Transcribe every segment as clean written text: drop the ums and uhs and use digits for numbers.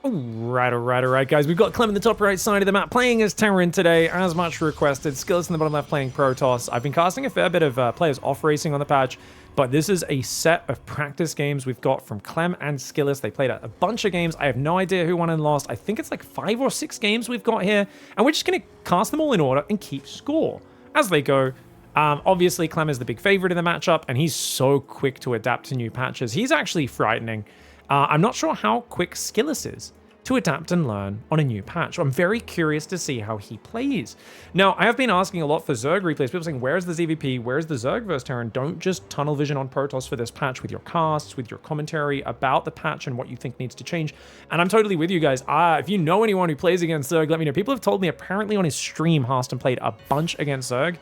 Alright, guys. We've got Clem in the top right side of the map playing as Terran today, as much requested. SKillous in the bottom left playing Protoss. I've been casting a fair bit of players off racing on the patch, but this is a set of practice games we've got from Clem and SKillous. They played a bunch of games. I have no idea who won and lost. I think it's like 5 or 6 games we've got here, and we're just going to cast them all in order and keep score as they go. Obviously, Clem is the big favorite in the matchup, and he's so quick to adapt to new patches. He's actually frightening. I'm not sure how quick SKillous is to adapt and learn on a new patch. I'm very curious to see how he plays. Now, I have been asking a lot for Zerg replays. People saying, where's the ZVP? Where's the Zerg versus Terran? Don't just tunnel vision on Protoss for this patch with your casts, with your commentary about the patch and what you think needs to change. And I'm totally with you guys. If you know anyone who plays against Zerg, let me know. People have told me apparently on his stream, Harston played a bunch against Zerg.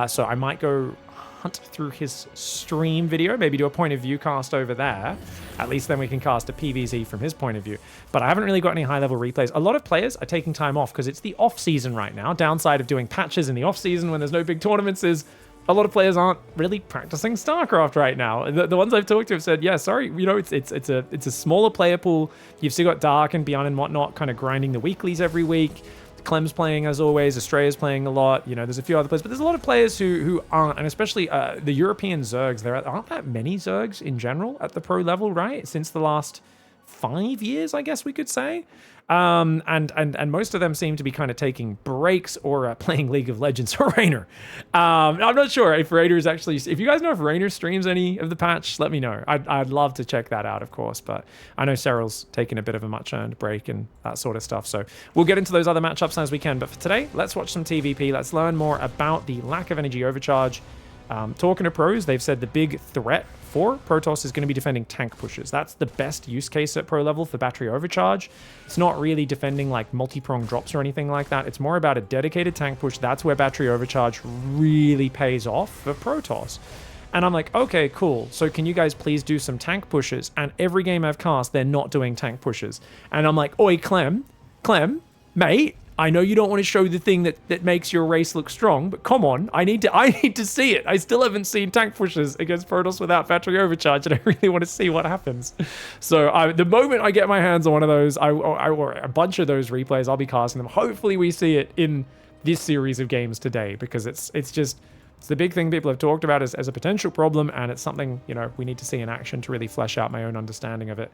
So I might go hunt through his stream video, maybe do a point of view cast over there. At least then we can cast a PvZ from his point of view. But I haven't really got any high-level replays. A lot of players are taking time off because it's the off-season right now. Downside of doing patches in the off-season when there's no big tournaments is a lot of players aren't really practicing StarCraft right now. The ones I've talked to have said, yeah, sorry, you know, it's a smaller player pool. You've still got Dark and Beyond and whatnot kind of grinding the weeklies every week. Clem's playing as always, Australia's playing a lot, you know, there's a few other players, but there's a lot of players who aren't, and especially the European Zergs, there aren't that many Zergs in general at the pro level, right? Since the last 5 years, I guess we could say. And most of them seem to be kind of taking breaks or playing League of Legends or Raynor. I'm not sure if Raynor is actually, if you guys know if Raynor streams any of the patch, let me know. I'd love to check that out, of course, but I know Cyril's taking a bit of a much earned break and that sort of stuff. So we'll get into those other matchups as we can. But for today, let's watch some TVP. Let's learn more about the lack of energy overcharge. Talking to pros, they've said the big threat for Protoss is going to be defending tank pushes. That's the best use case at pro level for battery overcharge. It's not really defending like multi-prong drops or anything like that. It's more about a dedicated tank push. That's where battery overcharge really pays off for Protoss. And I'm like, okay, cool. So can you guys please do some tank pushes? And every game I've cast, they're not doing tank pushes. And I'm like, oi, Clem, mate, I know you don't want to show the thing that makes your race look strong, but come on, I need to see it. I still haven't seen tank pushes against Protoss without battery overcharge, and I really want to see what happens. So the moment I get my hands on one of those, or a bunch of those replays, I'll be casting them. Hopefully we see it in this series of games today, because it's the big thing people have talked about as a potential problem, and it's something, you know, we need to see in action to really flesh out my own understanding of it.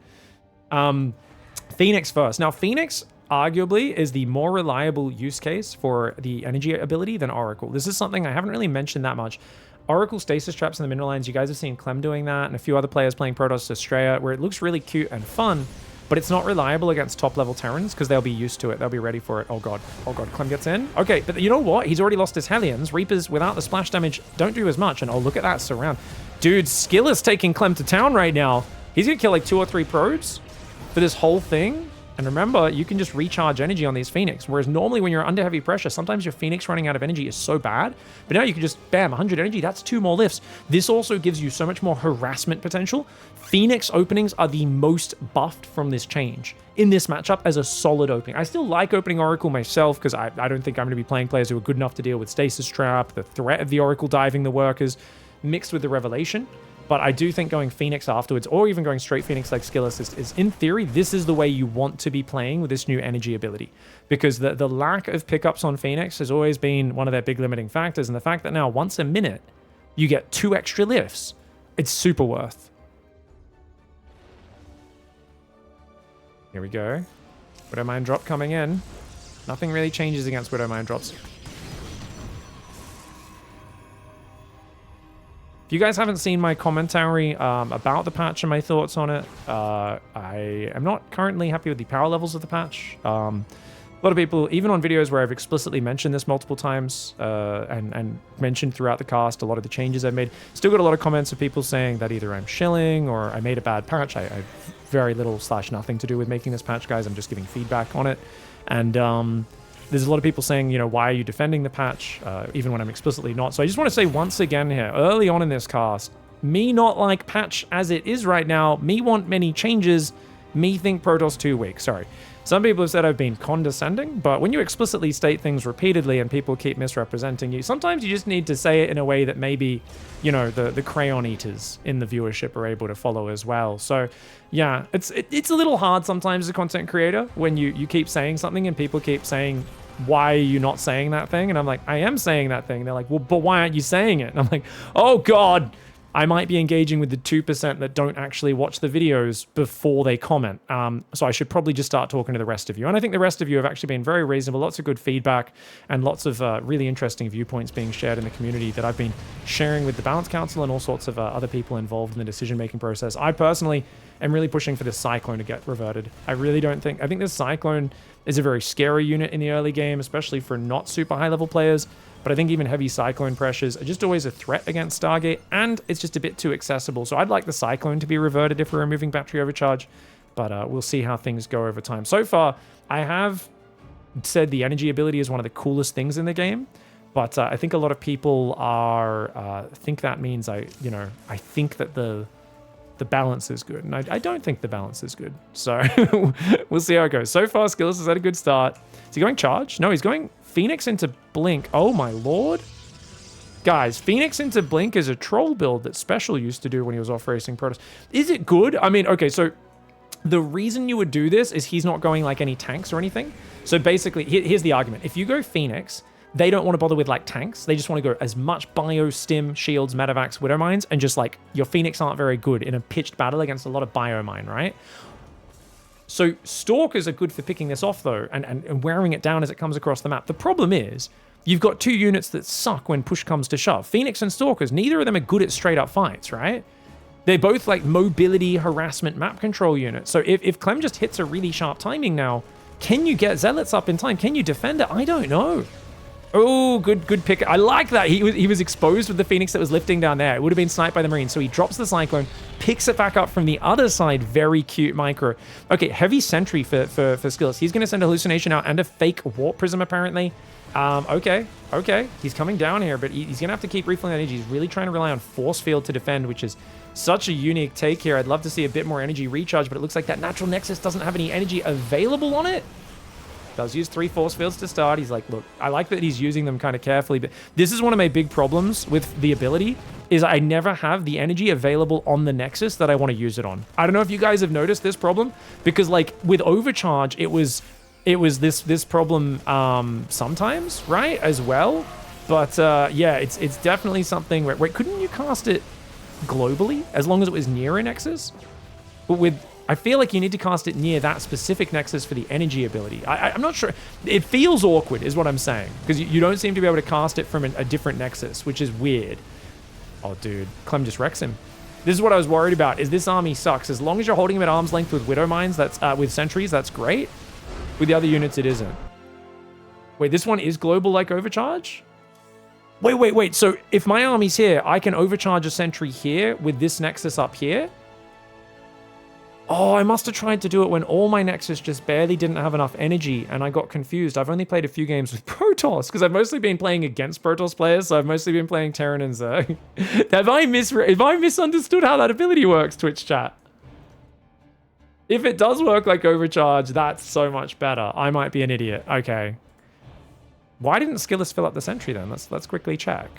Phoenix first. Now, Phoenix arguably is the more reliable use case for the energy ability than Oracle. This is something I haven't really mentioned that much. Oracle stasis traps in the mineral lines, you guys have seen Clem doing that, and a few other players playing Protoss Australia, where it looks really cute and fun, but it's not reliable against top-level Terrans because they'll be used to it. They'll be ready for it. Oh god, Clem gets in. Okay, but you know what? He's already lost his Hellions. Reapers without the splash damage don't do as much, and oh, look at that surround. Dude, SKillous taking Clem to town right now. He's gonna kill like 2 or 3 probes for this whole thing. And remember, you can just recharge energy on these Phoenix, whereas normally when you're under heavy pressure, sometimes your Phoenix running out of energy is so bad, but now you can just, bam, 100 energy, that's 2 more lifts. This also gives you so much more harassment potential. Phoenix openings are the most buffed from this change in this matchup as a solid opening. I still like opening Oracle myself, because I don't think I'm going to be playing players who are good enough to deal with Stasis Trap, the threat of the Oracle diving the workers, mixed with the Revelation. But I do think going Phoenix afterwards, or even going straight Phoenix like SKillous, is in theory, this is the way you want to be playing with this new energy ability. Because the lack of pickups on Phoenix has always been one of their big limiting factors. And the fact that now once a minute, you get 2 extra lifts, it's super worth. Here we go. Widowmine drop coming in. Nothing really changes against Widowmine drops. If you guys haven't seen my commentary about the patch and my thoughts on it, I am not currently happy with the power levels of the patch. A lot of people, even on videos where I've explicitly mentioned this multiple times and mentioned throughout the cast a lot of the changes I've made, still got a lot of comments of people saying that either I'm shilling or I made a bad patch. I have very little / nothing to do with making this patch, guys. I'm just giving feedback on it. And there's a lot of people saying, you know, why are you defending the patch, even when I'm explicitly not. So I just want to say once again here, early on in this cast, me not like patch as it is right now, me want many changes, me think Protoss too weak. Sorry. Some people have said I've been condescending, but when you explicitly state things repeatedly and people keep misrepresenting you, sometimes you just need to say it in a way that maybe, you know, the crayon eaters in the viewership are able to follow as well. So yeah, it's a little hard sometimes as a content creator when you keep saying something and people keep saying, why are you not saying that thing? And I'm like, I am saying that thing. They're like, well, but why aren't you saying it? And I'm like, oh God, I might be engaging with the 2% that don't actually watch the videos before they comment. So I should probably just start talking to the rest of you. And I think the rest of you have actually been very reasonable, lots of good feedback and lots of really interesting viewpoints being shared in the community that I've been sharing with the Balance Council and all sorts of other people involved in the decision-making process. I personally am really pushing for this Cyclone to get reverted. I think this Cyclone is a very scary unit in the early game, especially for not super high-level players. But I think even heavy Cyclone pressures are just always a threat against Stargate, and it's just a bit too accessible. So I'd like the Cyclone to be reverted if we're removing battery overcharge, but we'll see how things go over time. So far, I have said the energy ability is one of the coolest things in the game, but I think a lot of people think that means I think that the balance is good, and I don't think the balance is good. So we'll see how it goes. So far, SKillous has had a good start. Is he going charge? No, he's going Phoenix into Blink. Oh my lord. Guys, Phoenix into Blink is a troll build that Special used to do when he was off racing Protoss. Is it good? I mean, okay, so the reason you would do this is he's not going like any tanks or anything. So basically, here's the argument. If you go Phoenix, they don't want to bother with like tanks. They just want to go as much bio, stim, shields, medevacs, widow mines, and just like your Phoenix aren't very good in a pitched battle against a lot of bio mine, right? So Stalkers are good for picking this off though, and wearing it down as it comes across the map. The problem is, you've got two units that suck when push comes to shove. Phoenix and Stalkers, neither of them are good at straight up fights, right? They're both like mobility, harassment, map control units. So if Clem just hits a really sharp timing now, can you get Zealots up in time? Can you defend it? I don't know. Oh, good pick. I like that. He was exposed with the Phoenix that was lifting down there. It would have been sniped by the Marine. So he drops the Cyclone, picks it back up from the other side. Very cute micro. Okay, heavy sentry for SKillous. He's going to send a hallucination out and a fake warp prism, apparently. Okay. He's coming down here, but he's going to have to keep refilling that energy. He's really trying to rely on force field to defend, which is such a unique take here. I'd love to see a bit more energy recharge, but it looks like that natural nexus doesn't have any energy available on it. Does use 3 force fields to start. He's like, look, I like that he's using them kind of carefully, but this is one of my big problems with the ability is I never have the energy available on the nexus that I want to use it on. I don't know if you guys have noticed this problem, because like with overcharge, it was this problem sometimes, right, as well. But yeah, it's definitely something where, wait, couldn't you cast it globally as long as it was near a nexus? But I feel like you need to cast it near that specific nexus for the energy ability. I'm not sure. It feels awkward is what I'm saying, because you don't seem to be able to cast it from a different nexus, which is weird. Oh, dude. Clem just wrecks him. This is what I was worried about, is this army sucks. As long as you're holding him at arm's length with widow mines, that's with sentries, that's great. With the other units, it isn't. Wait, this one is global like overcharge? Wait. So if my army's here, I can overcharge a sentry here with this nexus up here? Oh, I must have tried to do it when all my nexus just barely didn't have enough energy, and I got confused. I've only played a few games with Protoss, because I've mostly been playing against Protoss players, so I've mostly been playing Terran and Zerg. Have I misunderstood how that ability works, Twitch chat? If it does work like overcharge, that's so much better. I might be an idiot. Okay. Why didn't SKillous fill up the sentry then? Let's quickly check.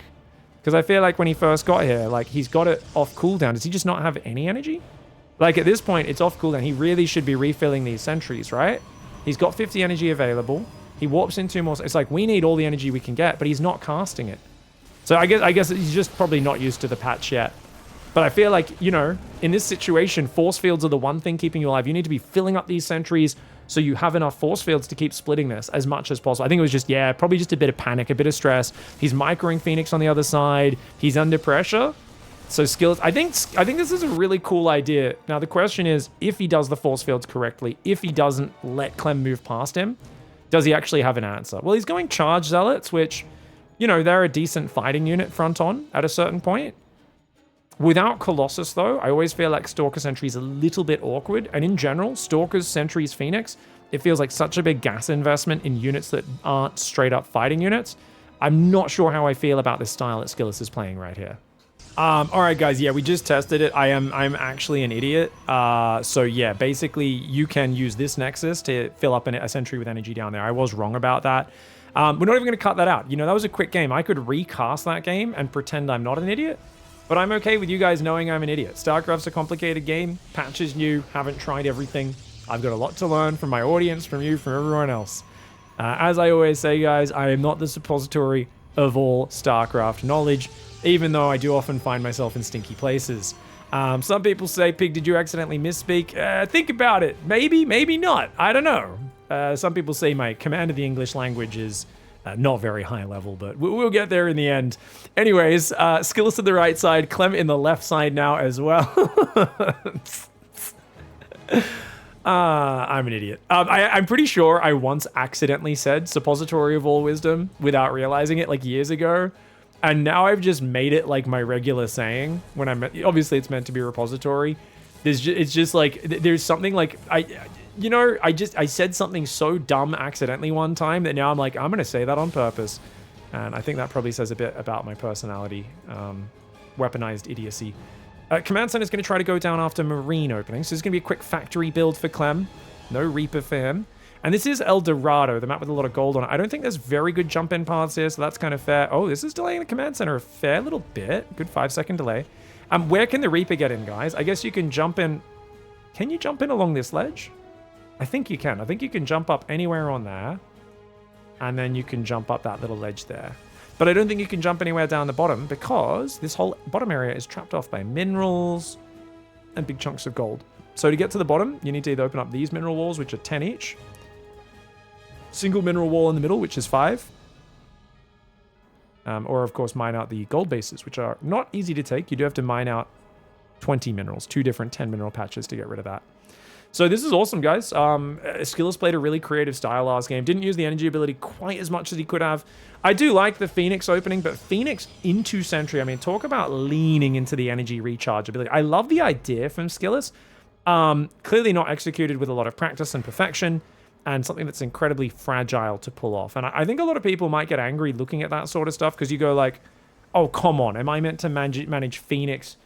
Because I feel like when he first got here, like he's got it off cooldown. Does he just not have any energy? Like at this point, it's off cooldown. He really should be refilling these sentries, right? He's got 50 energy available. He warps in 2 more. It's like we need all the energy we can get, but he's not casting it. So I guess he's just probably not used to the patch yet. But I feel like, you know, in this situation, force fields are the one thing keeping you alive. You need to be filling up these sentries so you have enough force fields to keep splitting this as much as possible. I think it was just, yeah, probably just a bit of panic, a bit of stress. He's microing Phoenix on the other side. He's under pressure. So SKillous, I think this is a really cool idea. Now the question is, if he does the force fields correctly, if he doesn't let Clem move past him, does he actually have an answer? Well, he's going charge zealots, which, you know, they're a decent fighting unit front on at a certain point. Without Colossus, though, I always feel like Stalker Sentry is a little bit awkward. And in general, Stalkers, Sentries, Phoenix, it feels like such a big gas investment in units that aren't straight up fighting units. I'm not sure how I feel about this style that SKillous is playing right here. All right, guys. Yeah, we just tested it. I'm actually an idiot. So yeah, basically you can use this Nexus to fill up a sentry with energy down there. I was wrong about that. We're not even going to cut that out. You know, that was a quick game. I could recast that game and pretend I'm not an idiot, but I'm okay with you guys knowing I'm an idiot. StarCraft's a complicated game. Patch is new. Haven't tried everything. I've got a lot to learn from my audience, from you, from everyone else. As I always say, guys, I am not the suppository of all StarCraft knowledge, even though I do often find myself in stinky places. Some people say, Pig, did you accidentally misspeak? Think about it. Maybe, maybe not. I don't know. Some people say my command of the English language is not very high level, but we'll get there in the end. Anyways, SKillous to the right side, Clem in the left side now as well. I'm an idiot. I'm pretty sure I once accidentally said suppository of all wisdom without realizing it like years ago. And now I've just made it like my regular saying when obviously it's meant to be a repository. It's just like, there's something like, I said something so dumb accidentally one time that now I'm like, I'm going to say that on purpose. And I think that probably says a bit about my personality. Weaponized idiocy. Command Center is going to try to go down after Marine opening. So it's going to be a quick factory build for Clem. No Reaper for him. And this is El Dorado, the map with a lot of gold on it. I don't think there's very good jump-in paths here, so that's kind of fair. Oh, this is delaying the Command Center a fair little bit. Good 5-second delay. Where can the Reaper get in, guys? I guess you can jump in. Can you jump in along this ledge? I think you can. I think you can jump up anywhere on there. And then you can jump up that little ledge there. But I don't think you can jump anywhere down the bottom because this whole bottom area is trapped off by minerals and big chunks of gold. So to get to the bottom, you need to either open up these mineral walls, which are 10 each. Single mineral wall in the middle, which is 5. Or, of course, mine out the gold bases, which are not easy to take. You do have to mine out 20 minerals, 2 different 10 mineral patches to get rid of that. So this is awesome, guys. SKillous played a really creative style last game. Didn't use the energy ability quite as much as he could have. I do like the Phoenix opening, but Phoenix into Sentry, I mean, talk about leaning into the energy recharge ability. I love the idea from SKillous. Clearly not executed with a lot of practice and perfection, and something that's incredibly fragile to pull off. And I think a lot of people might get angry looking at that sort of stuff because you go like, oh, come on. Am I meant to manage Phoenix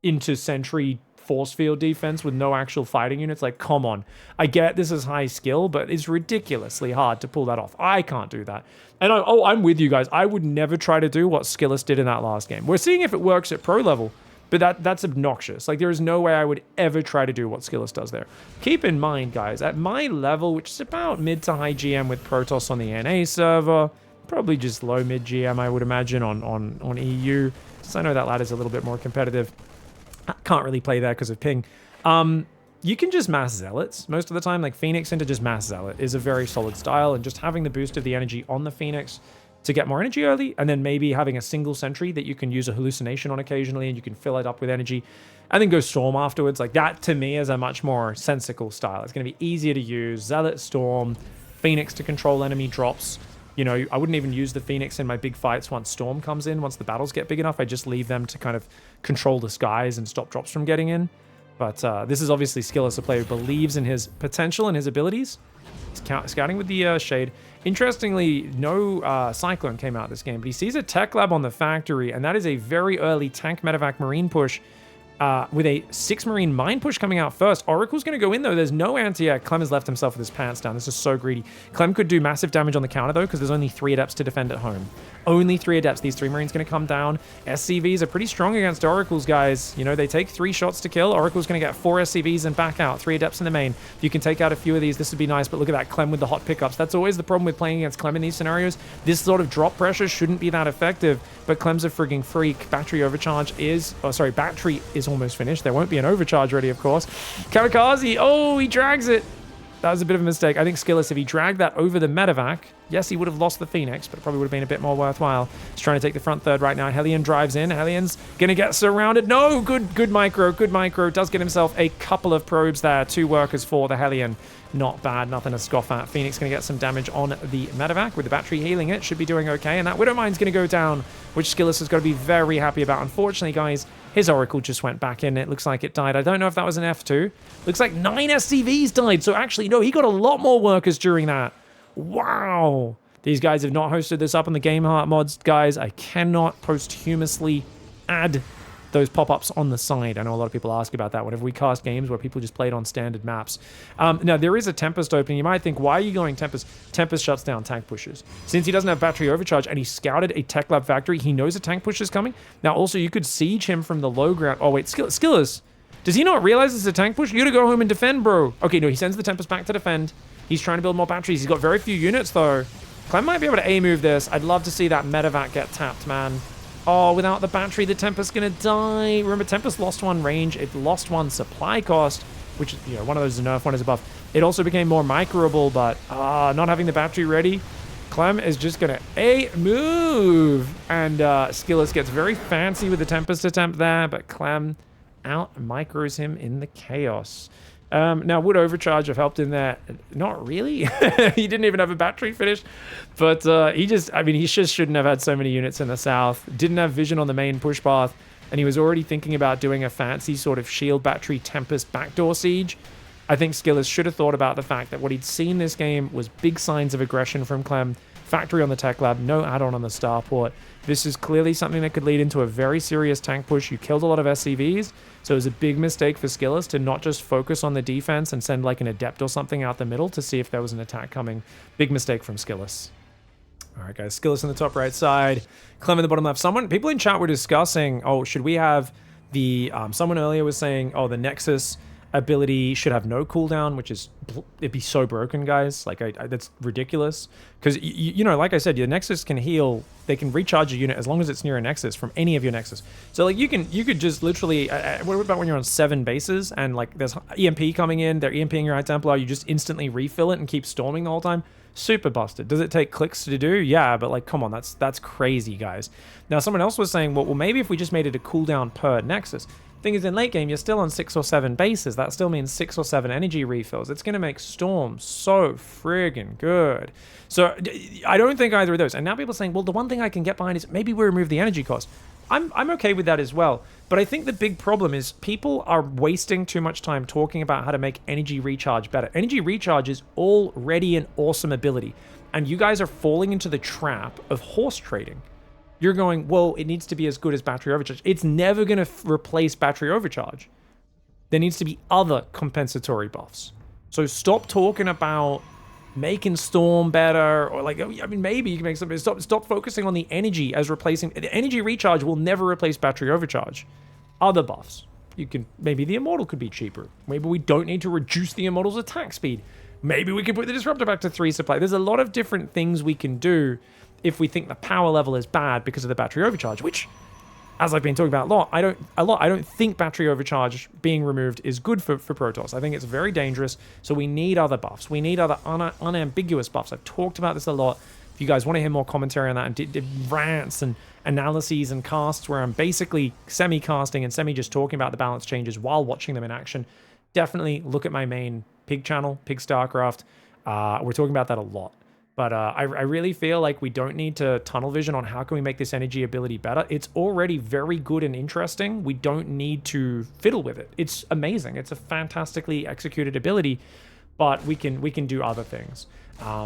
into Sentry force field defense with no actual fighting units? Like, come on. I get this is high skill, but it's ridiculously hard to pull that off. I can't do that. And I'm with you guys. I would never try to do what SKillous did in that last game. We're seeing if it works at pro level, but that's obnoxious. Like, there is no way I would ever try to do what SKillous does there. Keep in mind, guys, at my level, which is about mid to high GM with Protoss on the NA server, probably just low mid GM, I would imagine, on EU. So I know that ladder's a little bit more competitive. I can't really play there because of ping. You can just mass Zealots most of the time. Like, Phoenix into just mass Zealot is a very solid style, and just having the boost of the energy on the Phoenix to get more energy early, and then maybe having a single sentry that you can use a hallucination on occasionally, and you can fill it up with energy, and then go Storm afterwards. Like, that, to me, is a much more sensical style. It's going to be easier to use. Zealot, Storm, Phoenix to control enemy drops. You know, I wouldn't even use the Phoenix in my big fights once Storm comes in. Once the battles get big enough, I just leave them to kind of control the skies and stop drops from getting in. But this is obviously SKillous, a player who believes in his potential and his abilities. He's scouting with the Shade. Interestingly, no Cyclone came out this game, but he sees a tech lab on the factory, and that is a very early tank medevac marine push with a 6 marine mine push coming out first. Oracle's going to go in, though. There's no anti-air. Clem has left himself with his pants down. This is so greedy. Clem could do massive damage on the counter, though, because there's only 3 adepts to defend at home. Only 3 adepts. These 3 marines going to come down. SCVs are pretty strong against Oracles, guys. You know, they take 3 shots to kill. Oracle's going to get 4 SCVs and back out. 3 adepts in the main. If you can take out a few of these, this would be nice. But look at that Clem with the hot pickups. That's always the problem with playing against Clem in these scenarios. This sort of drop pressure shouldn't be that effective, but Clem's a frigging freak. Battery overcharge is... Oh, sorry, battery is almost finished. There won't be an overcharge ready, of course. Kamikaze. Oh, he drags it. That was a bit of a mistake. I think SKillous, if he dragged that over the medevac, yes, he would have lost the Phoenix, but it probably would have been a bit more worthwhile. He's trying to take the front third right now. Hellion drives in. Hellion's going to get surrounded. No, good micro, good micro. Does get himself a couple of probes there. 2 workers for the Hellion. Not bad, nothing to scoff at. Phoenix going to get some damage on the medevac with the battery healing it. Should be doing okay. And that Widowmine's going to go down, which SKillous has got to be very happy about. Unfortunately, guys, his Oracle just went back in. It looks like it died. I don't know if that was an F2. Looks like 9 SCVs died. So actually, no, he got a lot more workers during that. Wow. These guys have not hosted this up on the Game Heart mods. Guys, I cannot posthumously add those pop-ups on the side. I know a lot of people ask about that whenever we cast games where people just played on standard maps. Now, there is a Tempest opening. You might think, why are you going Tempest? Tempest shuts down tank pushes. Since he doesn't have battery overcharge and he scouted a tech lab factory, he knows a tank push is coming. Now, also, you could siege him from the low ground. Oh, wait, SKillous. Does he not realize it's a tank push? You gotta go home and defend, bro. Okay, no, he sends the Tempest back to defend. He's trying to build more batteries. He's got very few units, though. Clem might be able to A-move this. I'd love to see that medevac get tapped, man. Oh, without the battery, the Tempest's gonna die. Remember, Tempest lost one range. It lost one supply cost, which, you know, one of those is a nerf, one is a buff. It also became more microable, but not having the battery ready, Clem is just gonna A-move. And SKillous gets very fancy with the Tempest attempt there, but Clem out micros him in the chaos. Now, would overcharge have helped in there? Not really. He didn't even have a battery finish. But he just shouldn't have had so many units in the south. Didn't have vision on the main push path. And he was already thinking about doing a fancy sort of shield battery Tempest backdoor siege. I think SKillous should have thought about the fact that what he'd seen this game was big signs of aggression from Clem. Factory on the tech lab, no add-on on the starport. This is clearly something that could lead into a very serious tank push. You killed a lot of SCVs, so it was a big mistake for SKillous to not just focus on the defense and send like an adept or something out the middle to see if there was an attack coming. Big mistake from SKillous. All right, guys, SKillous in the top right side, Clem in the bottom left. People in chat were discussing, oh, should we have the, someone earlier was saying, oh, the Nexus ability should have no cooldown, which is, it'd be so broken, guys. Like, that's ridiculous. Because, you know, like I said, your Nexus can heal, they can recharge a unit as long as it's near a Nexus from any of your Nexus. So, like, you could just literally, what about when you're on 7 bases and, like, there's EMP coming in, they're EMPing your High Templar, you just instantly refill it and keep storming the whole time? Super busted. Does it take clicks to do? Yeah, but, like, come on, that's crazy, guys. Now, someone else was saying, well, maybe if we just made it a cooldown per Nexus. Thing is, in late game, you're still on 6 or 7 bases. That still means 6 or 7 energy refills. It's going to make Storm so friggin' good. So I don't think either of those. And now people are saying, well, the one thing I can get behind is maybe we remove the energy cost. I'm okay with that as well. But I think the big problem is people are wasting too much time talking about how to make energy recharge better. Energy recharge is already an awesome ability. And you guys are falling into the trap of horse trading. You're going, well, it needs to be as good as battery overcharge. It's never going to replace battery overcharge. There needs to be other compensatory buffs. So stop talking about making Storm better, or like, I mean, maybe you can make something. Stop focusing on the energy as replacing. The energy recharge will never replace battery overcharge. Other buffs. You can, maybe the Immortal could be cheaper. Maybe we don't need to reduce the Immortal's attack speed. Maybe we can put the Disruptor back to 3 supply. There's a lot of different things we can do if we think the power level is bad because of the battery overcharge, which, as I've been talking about a lot, I don't think battery overcharge being removed is good for Protoss. I think it's very dangerous, so we need other buffs. We need other unambiguous buffs. I've talked about this a lot. If you guys want to hear more commentary on that and did rants and analyses and casts where I'm basically semi-casting and semi-just talking about the balance changes while watching them in action, definitely look at my main Pig channel, Pigstarcraft. We're talking about that a lot. But I really feel like we don't need to tunnel vision on how can we make this energy ability better. It's already very good and interesting. We don't need to fiddle with it. It's amazing. It's a fantastically executed ability, but we can do other things.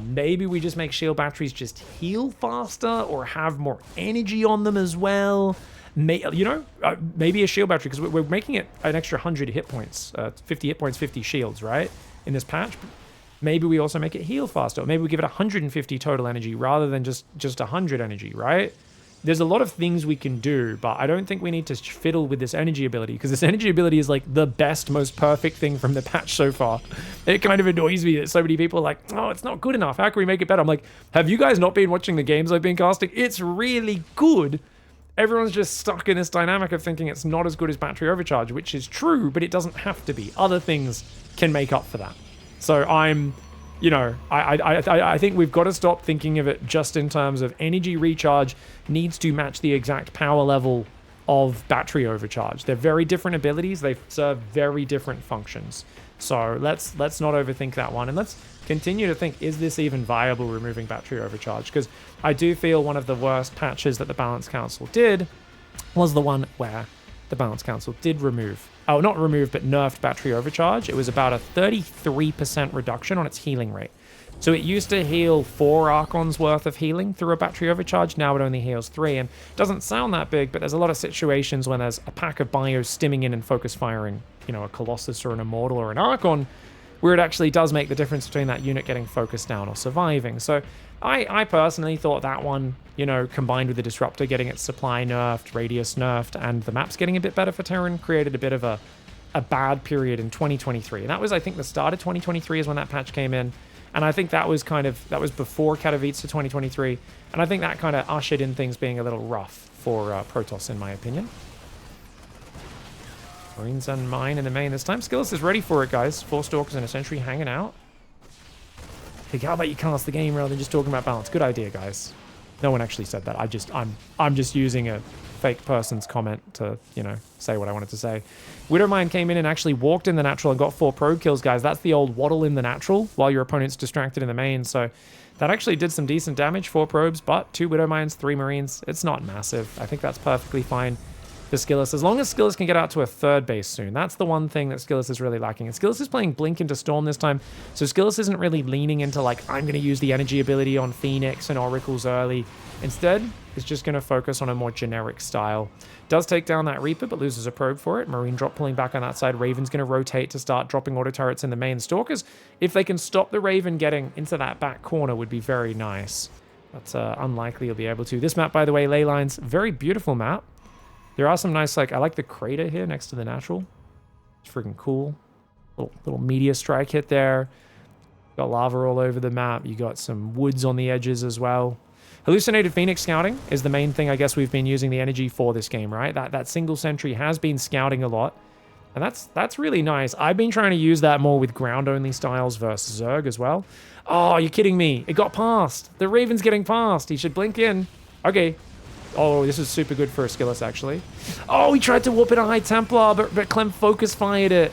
Maybe we just make shield batteries just heal faster or have more energy on them as well. Maybe a shield battery, because we're making it an extra 100 hit points, 50 hit points, 50 shields, right? In this patch. Maybe we also make it heal faster. Maybe we give it 150 total energy rather than just 100 energy, right? There's a lot of things we can do, but I don't think we need to fiddle with this energy ability, because this energy ability is like the best, most perfect thing from the patch so far. It kind of annoys me that so many people are like, oh, it's not good enough. How can we make it better? I'm like, have you guys not been watching the games I've been casting? It's really good. Everyone's just stuck in this dynamic of thinking it's not as good as battery overcharge, which is true, but it doesn't have to be. Other things can make up for that. So I think we've got to stop thinking of it just in terms of energy recharge needs to match the exact power level of battery overcharge. They're very different abilities. They serve very different functions. So let's not overthink that one. And let's continue to think, is this even viable, removing battery overcharge? Because I do feel one of the worst patches that the Balance Council did was the one where the Balance Council did remove, not remove, but nerfed battery overcharge. It was about a 33% reduction on its healing rate. So it used to heal 4 Archons worth of healing through a battery overcharge. Now it only heals 3. And it doesn't sound that big, but there's a lot of situations when there's a pack of bios stimming in and focus firing, you know, a Colossus or an Immortal or an Archon, where it actually does make the difference between that unit getting focused down or surviving. So I personally thought that one, you know, combined with the Disruptor getting its supply nerfed, radius nerfed, and the map's getting a bit better for Terran, created a bit of a bad period in 2023. And that was, I think, the start of 2023 is when that patch came in. And I think that was before Katowice 2023. And I think that kind of ushered in things being a little rough for Protoss, in my opinion. Marines and mine in the main this time. SKillous is ready for it, guys. 4 Stalkers and a Sentry hanging out. Hey, how about you cast the game rather than just talking about balance? Good idea, guys. No one actually said that. I'm just using a fake person's comment to, you know, say what I wanted to say. Widowmine came in and actually walked in the natural and got 4 probe kills, guys. That's the old waddle in the natural while your opponent's distracted in the main. So that actually did some decent damage, 4 probes, but 2 Widowmines, 3 Marines. It's not massive. I think that's perfectly fine for SKillous, as long as SKillous can get out to a 3rd base soon. That's the one thing that SKillous is really lacking. And SKillous is playing Blink into Storm this time, so SKillous isn't really leaning into, like, I'm going to use the energy ability on Phoenix and Oracles early. Instead, it's just going to focus on a more generic style. Does take down that Reaper, but loses a probe for it. Marine drop pulling back on that side. Raven's going to rotate to start dropping auto turrets in the main. Stalkers, if they can stop the Raven getting into that back corner, would be very nice. But unlikely you'll be able to. This map, by the way, ley lines, very beautiful map. There are some nice, like, I like the crater here next to the natural. It's freaking cool. Little meteor strike hit there. Got lava all over the map. You got some woods on the edges as well. Hallucinated Phoenix scouting is the main thing I guess we've been using the energy for this game, right? That single sentry has been scouting a lot. And that's really nice. I've been trying to use that more with ground-only styles versus Zerg as well. Oh, you're kidding me. It got past. The Raven's getting past. He should blink in. Okay. Oh, this is super good for a SKillous, actually. Oh, he tried to whoop in a High Templar, but Clem focus fired it.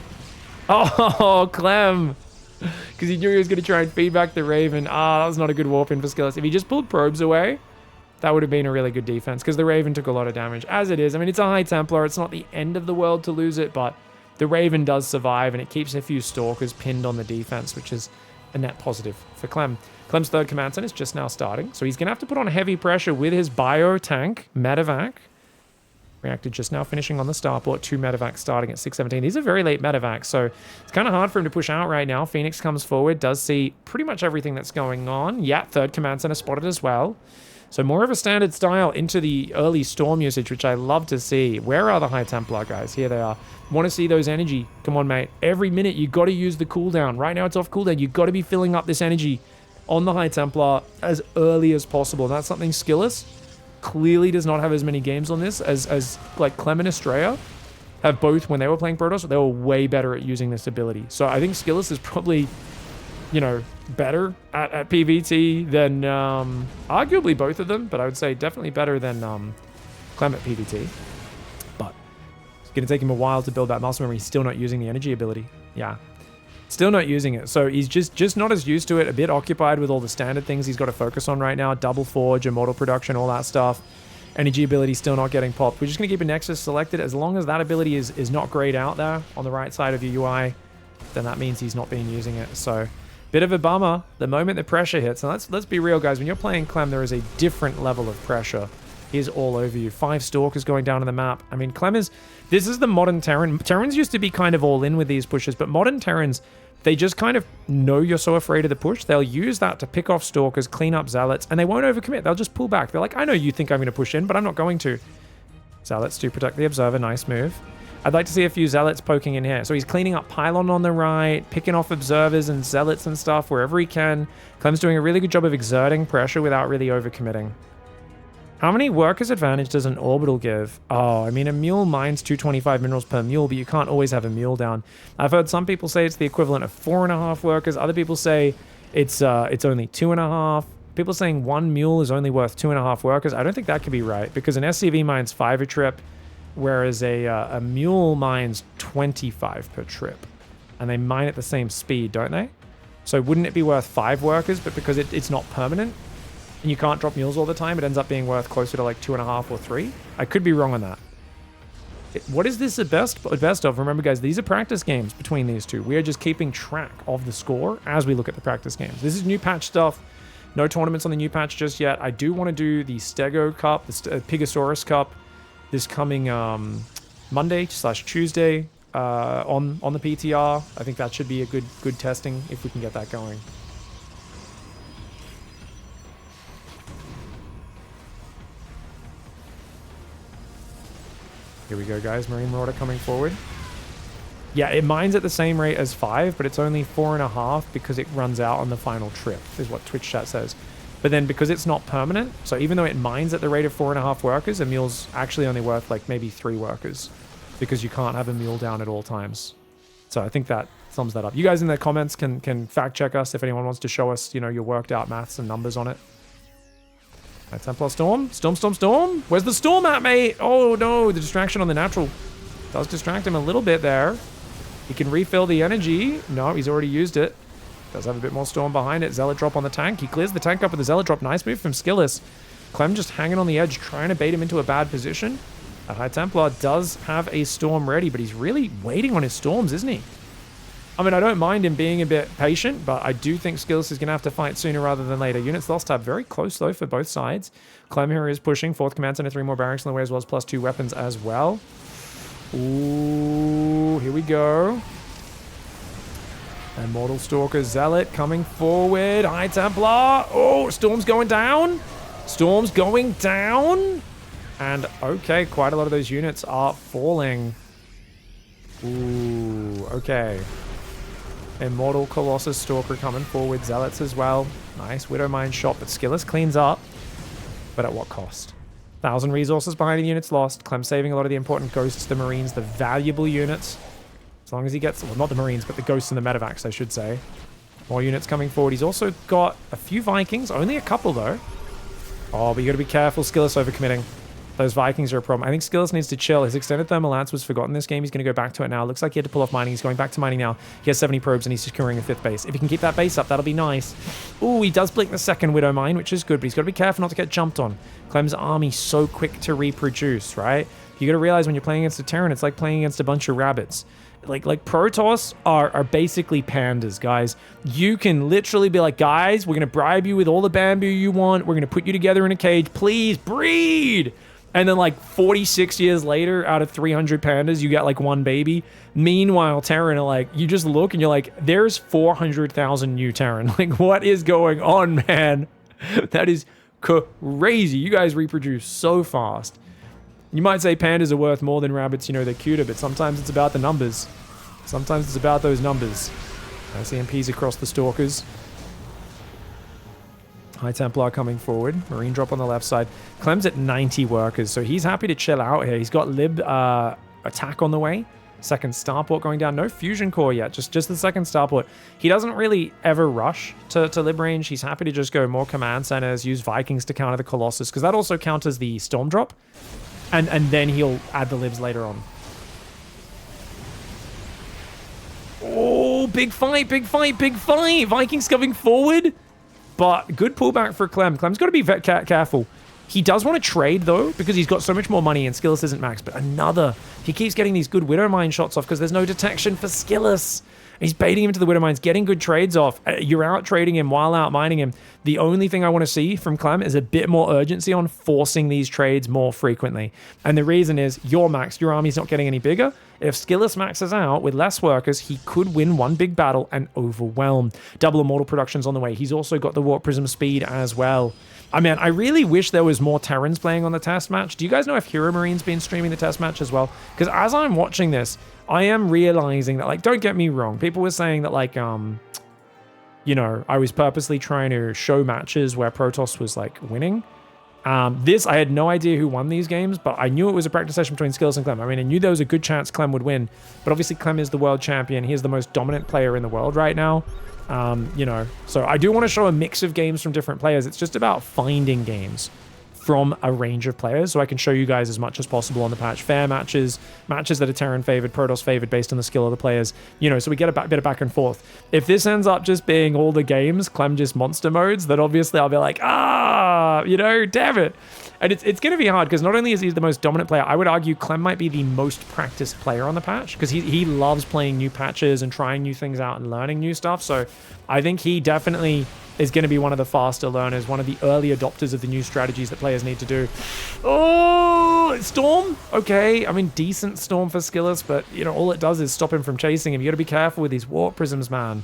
Oh, Clem. Because he knew he was going to try and feed back the Raven. Ah, that was not a good warp in for SKillous. If he just pulled probes away, that would have been a really good defense, because the Raven took a lot of damage. As it is, I mean, it's a High Templar. It's not the end of the world to lose it, but the Raven does survive, and it keeps a few Stalkers pinned on the defense, which is a net positive for Clem. Clem's 3rd command center is just now starting, so he's going to have to put on heavy pressure with his bio tank, Medevac. Reactor just now finishing on the starport, 2 Medevacs starting at 6:17. These are very late Medevacs, so it's kind of hard for him to push out right now. Phoenix comes forward, does see pretty much everything that's going on. Yeah, 3rd command center spotted as well. So more of a standard style into the early Storm usage, which I love to see. Where are the High Templar guys? Here they are. Want to see those energy. Come on, mate. Every minute, you got to use the cooldown. Right now, it's off cooldown. You got to be filling up this energy on the High Templar as early as possible. That's something SKillous clearly does not have as many games on this as like Clem and Estrella have both. When they were playing Protoss, they were way better at using this ability. So I think SKillous is probably, you know, better at PvT than arguably both of them, but I would say definitely better than Clem at PvT. But it's going to take him a while to build that muscle memory. He's still not using the energy ability. Yeah. Still not using it. So he's just not as used to it, a bit occupied with all the standard things he's got to focus on right now. Double Forge, Immortal Production, all that stuff. Energy ability still not getting popped. We're just going to keep a Nexus selected. As long as that ability is not grayed out there on the right side of your UI, then that means he's not been using it. So bit of a bummer the moment the pressure hits. And let's be real, guys. When you're playing Clem, there is a different level of pressure. He's all over you. 5 Stalkers going down on the map. I mean, Clem is... This is the modern Terran. Terrans used to be kind of all in with these pushes, but modern Terrans, they just kind of know you're so afraid of the push. They'll use that to pick off Stalkers, clean up Zealots, and they won't overcommit. They'll just pull back. They're like, I know you think I'm going to push in, but I'm not going to. Zealots to protect the Observer. Nice move. I'd like to see a few Zealots poking in here. So he's cleaning up Pylon on the right, picking off Observers and Zealots and stuff wherever he can. Clem's doing a really good job of exerting pressure without really overcommitting. How many workers advantage does an orbital give? Oh, I mean, a mule mines 225 minerals per mule, but you can't always have a mule down. I've heard some people say it's the equivalent of 4.5 workers. Other people say it's only 2.5. People saying 1 mule is only worth 2.5 workers. I don't think that could be right, because an SCV mines 5 a trip, whereas a mule mines 25 per trip. And they mine at the same speed, don't they? So wouldn't it be worth 5 workers, but because it's not permanent, and you can't drop mules all the time, it ends up being worth closer to like 2.5 or 3. I could be wrong on that. What is this the best of? Remember, guys, these are practice games between these two. We are just keeping track of the score as we look at the practice games. This is new patch stuff. No tournaments on the new patch just yet. I do want to do the Stego Cup, the Pigasaurus Cup, this coming Monday/Tuesday on the PTR. I think that should be a good testing if we can get that going. Here we go, guys. Marine Marauder coming forward. Yeah, it mines at the same rate as 5, but it's only 4.5 because it runs out on the final trip, is what Twitch chat says. But then because it's not permanent, so even though it mines at the rate of 4.5 workers, a mule's actually only worth like maybe 3 workers because you can't have a mule down at all times. So I think that sums that up. You guys in the comments can fact check us if anyone wants to show us, you know, your worked out maths and numbers on it. Templar Storm. Storm. Where's the storm at, mate? Oh, no. The distraction on the natural does distract him a little bit there. He can refill the energy. No, he's already used it. Does have a bit more storm behind it. Zealot drop on the tank. He clears the tank up with the Zealot drop. Nice move from SKillous. Clem just hanging on the edge, trying to bait him into a bad position. That High Templar does have a storm ready, but he's really waiting on his storms, isn't he? I mean, I don't mind him being a bit patient, but I do think SKillous is going to have to fight sooner rather than later. Units lost tab very close, though, for both sides. Clem here is pushing. 4th command center, 3 more barracks on the way, as well as +2 weapons as well. Ooh, here we go. Immortal Stalker Zealot coming forward. High Templar. Oh, Storm's going down. Storm's going down. And, okay, quite a lot of those units are falling. Ooh, okay. Immortal Colossus Stalker coming forward. Zealots as well. Nice Widowmine shot, but SKillous cleans up. But at what cost? 1,000 resources behind the units lost. Clem saving a lot of the important ghosts, the Marines, the valuable units. As long as he gets... Well, not the Marines, but the ghosts and the medevacs, I should say. More units coming forward. He's also got a few Vikings. Only a couple, though. Oh, but you got to be careful. SKillous overcommitting. Those Vikings are a problem. I think SKillous needs to chill. His extended thermal lance was forgotten this game. He's going to go back to it now. Looks like he had to pull off mining. He's going back to mining now. He has 70 probes and he's securing a 5th base. If he can keep that base up, that'll be nice. Ooh, he does blink the 2nd Widow Mine, which is good, but he's got to be careful not to get jumped on. Clem's army so quick to reproduce, right? You got to realize when you're playing against a Terran, it's like playing against a bunch of rabbits. Like Protoss are basically pandas, guys. You can literally be like, guys, we're going to bribe you with all the bamboo you want. We're going to put you together in a cage. Please breed. And then like 46 years later, out of 300 pandas, you get like 1 baby. Meanwhile, Terran are like, you just look and you're like, there's 400,000 new Terran. Like, what is going on, man? That is crazy. You guys reproduce so fast. You might say pandas are worth more than rabbits, you know, they're cuter, but sometimes it's about the numbers. Sometimes it's about those numbers. Nice EMPs across the Stalkers. High Templar coming forward. Marine drop on the left side. Clem's at 90 workers, so he's happy to chill out here. He's got Lib attack on the way. 2nd starport going down. No fusion core yet, just the 2nd starport. He doesn't really ever rush to Lib range. He's happy to just go more command centers, use Vikings to counter the Colossus, because that also counters the storm drop. And then he'll add the Libs later on. Oh, big fight, big fight, big fight. Vikings coming forward. But good pullback for Clem. Clem's got to be careful. He does want to trade, though, because he's got so much more money and SKillous isn't max. But he keeps getting these good Widowmine shots off because there's no detection for SKillous. He's baiting him to the Widowmines, getting good trades off. You're out trading him while out mining him. The only thing I want to see from Clem is a bit more urgency on forcing these trades more frequently. And the reason is you're maxed. Your army's not getting any bigger. If SKillous maxes out with less workers, he could win 1 big battle and overwhelm. Double Immortal production's on the way. He's also got the Warp Prism speed as well. I mean, I really wish there was more Terrans playing on the test match. Do you guys know if Hero Marine's been streaming the test match as well? Because as I'm watching this, I am realizing that, like, don't get me wrong. People were saying that, like, you know, I was purposely trying to show matches where Protoss was, like, winning. I had no idea who won these games, but I knew it was a practice session between SKillous and Clem. I mean, I knew there was a good chance Clem would win, but obviously Clem is the world champion. He is the most dominant player in the world right now. You know, so I do want to show a mix of games from different players. It's just about finding games from a range of players so I can show you guys as much as possible on the patch. Fair matches, matches that are Terran favored, Protoss favored based on the skill of the players, you know, so we get a bit of back and forth. If this ends up just being all the games, Clem just monster modes, then obviously I'll be like, you know, damn it. And it's going to be hard because not only is he the most dominant player, I would argue Clem might be the most practiced player on the patch because he loves playing new patches and trying new things out and learning new stuff. So I think he definitely is going to be one of the faster learners, one of the early adopters of the new strategies that players need to do. Oh, Storm. Okay, I mean, decent Storm for SKillous, but, you know, all it does is stop him from chasing him. You got to be careful with these Warp Prisms, man.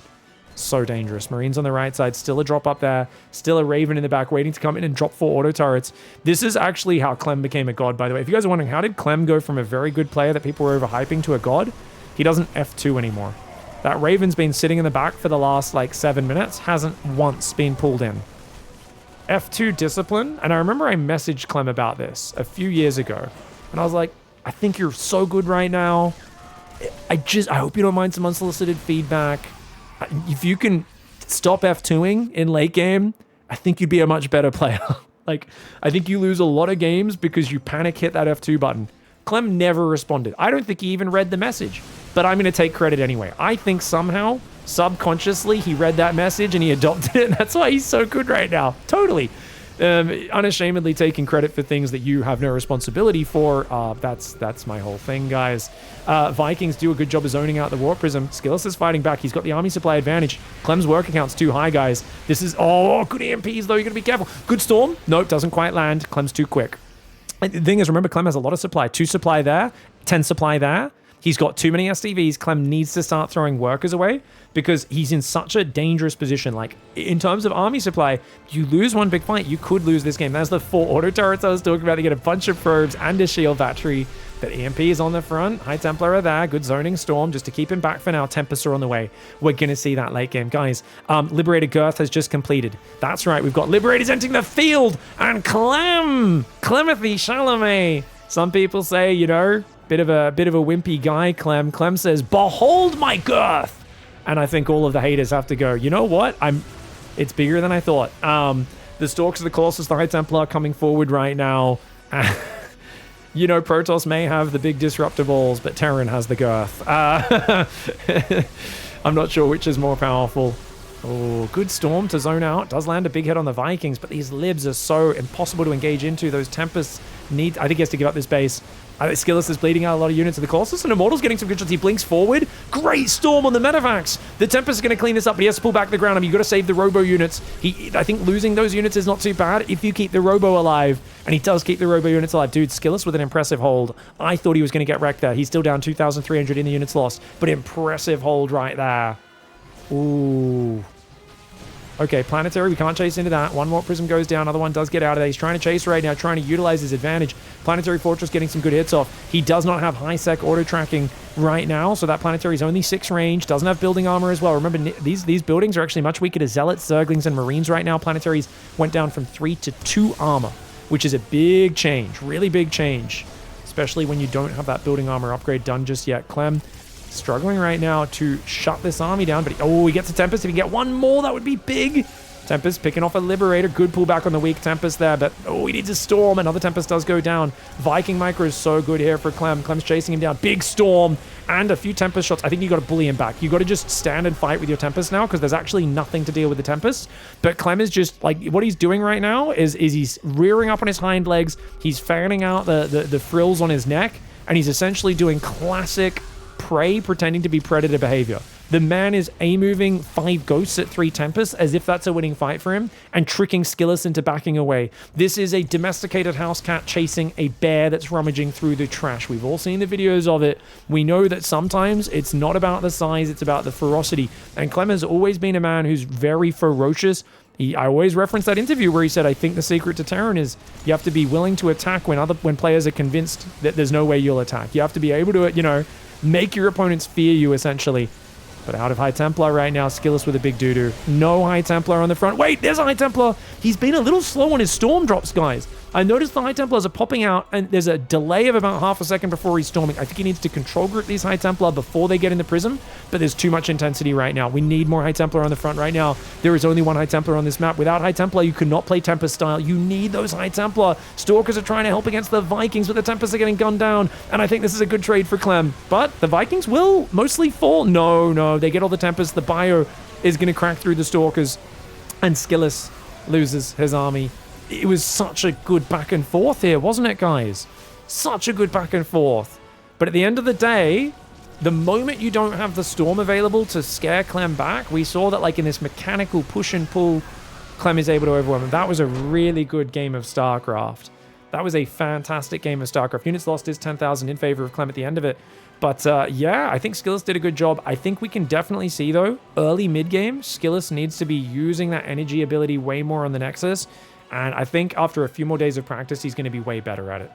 So dangerous. Marines on the right side, still a drop up there, still a Raven in the back waiting to come in and drop 4 auto turrets. This is actually how Clem became a god, by the way. If you guys are wondering, how did Clem go from a very good player that people were overhyping to a god? He doesn't F2 anymore. That Raven's been sitting in the back for the last like 7 minutes, hasn't once been pulled in. F2 discipline, and I remember I messaged Clem about this a few years ago, and I was like, I think you're so good right now. I hope you don't mind some unsolicited feedback. If you can stop F2ing in late game, I think you'd be a much better player. Like, I think you lose a lot of games because you panic hit that F2 button. Clem never responded. I don't think he even read the message, but I'm going to take credit anyway. I think somehow, subconsciously, he read that message and he adopted it, and that's why he's so good right now. Totally. Unashamedly taking credit for things that you have no responsibility for. That's my whole thing, guys. Vikings do a good job of zoning out the Warp Prism. SKillous is fighting back. He's got the army supply advantage. Clem's work account's too high, guys. This is... Oh, good EMPs, though. You got to be careful. Good Storm. Nope, doesn't quite land. Clem's too quick. The thing is, remember, Clem has a lot of supply. 2 supply there, 10 supply there. He's got too many SDVs. Clem needs to start throwing workers away because he's in such a dangerous position. Like, in terms of army supply, you lose one big fight, you could lose this game. That's the 4 auto turrets I was talking about. They get a bunch of probes and a shield battery. But EMP is on the front. High Templar are there. Good zoning Storm just to keep him back for now. Tempests are on the way. We're going to see that late game. Guys, Liberator Girth has just completed. That's right. We've got Liberators entering the field. And Clem! Clemethy Chalamet. Some people say, you know... Bit of a wimpy guy, Clem. Clem says, "Behold my girth," and I think all of the haters have to go, you know what? It's bigger than I thought. The Stalks of the Colossus, the High Templar coming forward right now. You know, Protoss may have the big disruptor balls, but Terran has the girth. I'm not sure which is more powerful. Oh, good Storm to zone out. Does land a big hit on the Vikings, but these libs are so impossible to engage into. Those Tempests need... I think he has to give up this base. SKillous is bleeding out a lot of units of the Colossus, and Immortal's getting some good shots. He blinks forward. Great Storm on the Medivacs. The Tempest is going to clean this up, but he has to pull back the ground. I mean, you've got to save the Robo units. I think losing those units is not too bad if you keep the Robo alive, and he does keep the Robo units alive. Dude, SKillous with an impressive hold. I thought he was going to get wrecked there. He's still down 2,300 in the units lost, but impressive hold right there. Ooh. Okay, Planetary, we can't chase into that. One more Prism goes down, other one does get out of there. He's trying to chase right now, trying to utilize his advantage. Planetary Fortress getting some good hits off. He does not have high sec auto tracking right now, so that Planetary is only 6 range, doesn't have building armor as well. Remember, these buildings are actually much weaker to Zealots, Zerglings, and Marines right now. Planetaries went down from 3 to 2 armor, which is a big change, really big change, especially when you don't have that building armor upgrade done just yet. Clem struggling right now to shut this army down, but he gets a Tempest. If he can get one more, that would be big. Tempest picking off a Liberator. Good pullback on the weak Tempest there, but he needs a Storm. Another Tempest does go down. Viking Micro is so good here for Clem. Clem's chasing him down. Big Storm and a few Tempest shots. I think you got to bully him back. You got to just stand and fight with your Tempest now because there's actually nothing to deal with the Tempest. But Clem is just like, what he's doing right now is he's rearing up on his hind legs. He's fanning out the frills on his neck, and he's essentially doing classic prey pretending to be predator behavior. The man is A-moving 5 ghosts at 3 Tempests as if that's a winning fight for him and tricking SKillous into backing away. This is a domesticated house cat chasing a bear that's rummaging through the trash. We've all seen the videos of it. We know that sometimes it's not about the size, it's about the ferocity. And Clem has always been a man who's very ferocious. I always reference that interview where he said, I think the secret to Terran is you have to be willing to attack when players are convinced that there's no way you'll attack. You have to be able to, make your opponents fear you, essentially. But out of High Templar right now, SKillous with a big doo-doo. No High Templar on the front. Wait, there's a High Templar. He's been a little slow on his Storm drops, guys. I noticed the High Templars are popping out, and there's a delay of about half a second before he's storming. I think he needs to control group these High Templar before they get in the Prism, but there's too much intensity right now. We need more High Templar on the front right now. There is only one High Templar on this map. Without High Templar, you cannot play Tempest style. You need those High Templar. Stalkers are trying to help against the Vikings, but the Tempests are getting gunned down, and I think this is a good trade for Clem. But the Vikings will mostly fall. No, they get all the Tempests. The Bio is going to crack through the Stalkers, and SKillous loses his army it was such a good back and forth here, wasn't it, guys? Such a good back and forth. But at the end of the day, the moment you don't have the storm available to scare Clem back, we saw that like in this mechanical push and pull, Clem is able to overwhelm him. That was a really good game of StarCraft. That was a fantastic game of StarCraft. Units lost is 10,000 in favor of Clem at the end of it. But yeah, I think SKillous did a good job. I think we can definitely see, though, early mid-game, SKillous needs to be using that energy ability way more on the Nexus. And I think after a few more days of practice, he's going to be way better at it.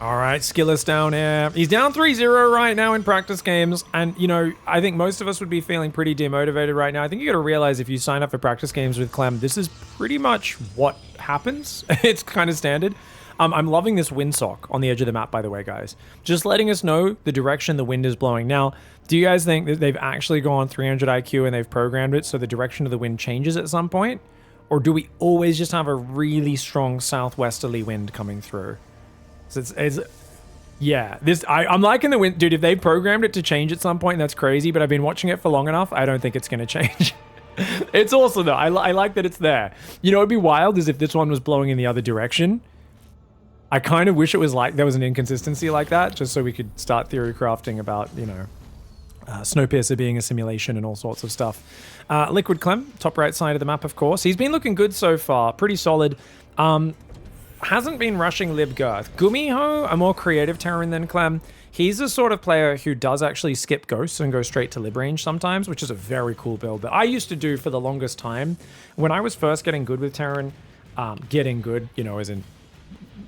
All right, SKillous down here. He's down 3-0 right now in practice games. And, you know, I think most of us would be feeling pretty demotivated right now. I think you got to realize if you sign up for practice games with Clem, this is pretty much what happens. It's kind of standard. I'm loving this windsock on the edge of the map, by the way, guys. Just letting us know the direction the wind is blowing. Now, do you guys think that they've actually gone 300 IQ and they've programmed it so the direction of the wind changes at some point? Or do we always just have a really strong southwesterly wind coming through? So yeah, I'm liking the wind. Dude, if they programmed it to change at some point, that's crazy. But I've been watching it for long enough. I don't think it's going to change. It's awesome, though. I like that it's there. You know, it'd be wild is if this one was blowing in the other direction. I kind of wish it was like there was an inconsistency like that, just so we could start theory crafting about, you know, Snowpiercer being a simulation and all sorts of stuff. Liquid Clem, top right side of the map, of course. He's been looking good so far, pretty solid. Hasn't been rushing Lib Girth. Gumiho, a more creative Terran than Clem. He's the sort of player who does actually skip ghosts and go straight to Lib range sometimes, which is a very cool build that I used to do for the longest time. When I was first getting good with Terran, getting good, you know, as in